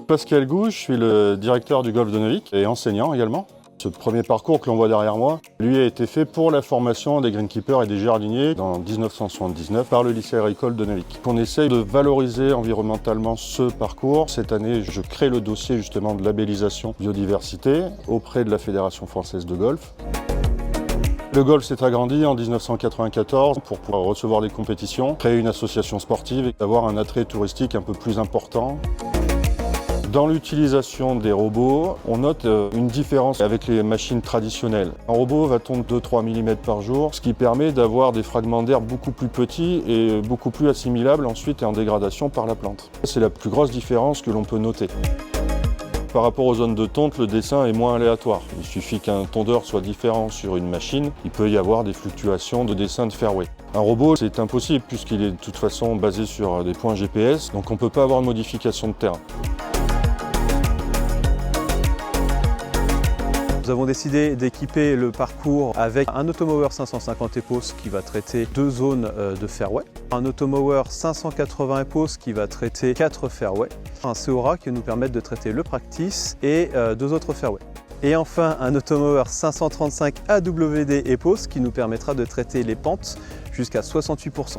Pascal Gouge, je suis le directeur du golf de Neuvic et enseignant également. Ce premier parcours que l'on voit derrière moi, lui a été fait pour la formation des greenkeepers et des jardiniers en 1979 par le lycée agricole de Neuvic. On essaye de valoriser environnementalement ce parcours. Cette année, je crée le dossier justement de labellisation biodiversité auprès de la Fédération française de golf. Le golf s'est agrandi en 1994 pour pouvoir recevoir des compétitions, créer une association sportive et avoir un attrait touristique un peu plus important. Dans l'utilisation des robots, on note une différence avec les machines traditionnelles. Un robot va tondre 2-3 mm par jour, ce qui permet d'avoir des fragments d'air beaucoup plus petits et beaucoup plus assimilables ensuite et en dégradation par la plante. C'est la plus grosse différence que l'on peut noter. Par rapport aux zones de tonte, le dessin est moins aléatoire. Il suffit qu'un tondeur soit différent sur une machine, il peut y avoir des fluctuations de dessin de fairway. Un robot, c'est impossible puisqu'il est de toute façon basé sur des points GPS, donc on ne peut pas avoir de modification de terrain. Nous avons décidé d'équiper le parcours avec un Automower 550 EPOS qui va traiter 2 zones de fairway, un Automower 580 EPOS qui va traiter 4 fairways, un Seora qui va nous permettre de traiter le practice et 2 autres fairways. Et enfin un Automower 535 AWD EPOS qui nous permettra de traiter les pentes jusqu'à 68%.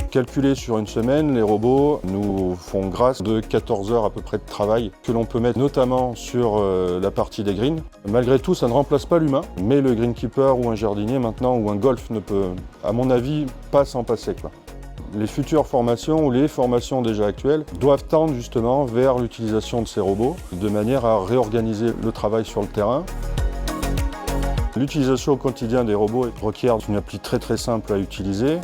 Calculé sur une semaine, les robots nous font grâce de 14 heures à peu près de travail que l'on peut mettre notamment sur la partie des greens. Malgré tout, ça ne remplace pas l'humain, mais le greenkeeper ou un jardinier maintenant ou un golf ne peut, à mon avis, pas s'en passer, quoi. Les futures formations ou les formations déjà actuelles doivent tendre justement vers l'utilisation de ces robots de manière à réorganiser le travail sur le terrain. L'utilisation au quotidien des robots requiert une appli très simple à utiliser.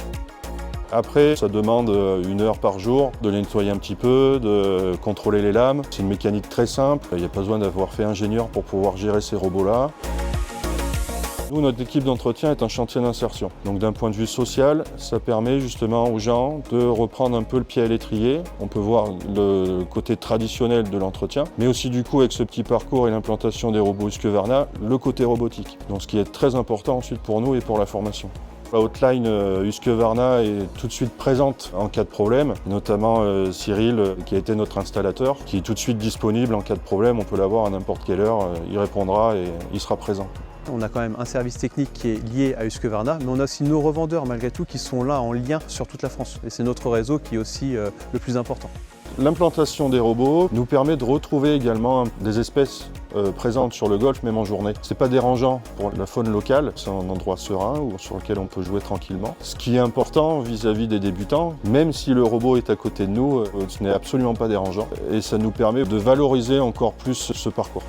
Après, ça demande 1 heure par jour de les nettoyer un petit peu, de contrôler les lames. C'est une mécanique très simple, il n'y a pas besoin d'avoir fait ingénieur pour pouvoir gérer ces robots-là. Nous, notre équipe d'entretien est un chantier d'insertion. Donc d'un point de vue social, ça permet justement aux gens de reprendre un peu le pied à l'étrier. On peut voir le côté traditionnel de l'entretien, mais aussi du coup avec ce petit parcours et l'implantation des robots Husqvarna, le côté robotique. Donc ce qui est très important ensuite pour nous et pour la formation. La hotline Husqvarna est tout de suite présente en cas de problème, notamment Cyril qui a été notre installateur, qui est tout de suite disponible en cas de problème, on peut l'avoir à n'importe quelle heure, il répondra et il sera présent. On a quand même un service technique qui est lié à Husqvarna, mais on a aussi nos revendeurs malgré tout qui sont là en lien sur toute la France. Et c'est notre réseau qui est aussi le plus important. L'implantation des robots nous permet de retrouver également des espèces présentes sur le golf, même en journée. C'est pas dérangeant pour la faune locale, c'est un endroit serein sur lequel on peut jouer tranquillement. Ce qui est important vis-à-vis des débutants, même si le robot est à côté de nous, ce n'est absolument pas dérangeant. Et ça nous permet de valoriser encore plus ce parcours.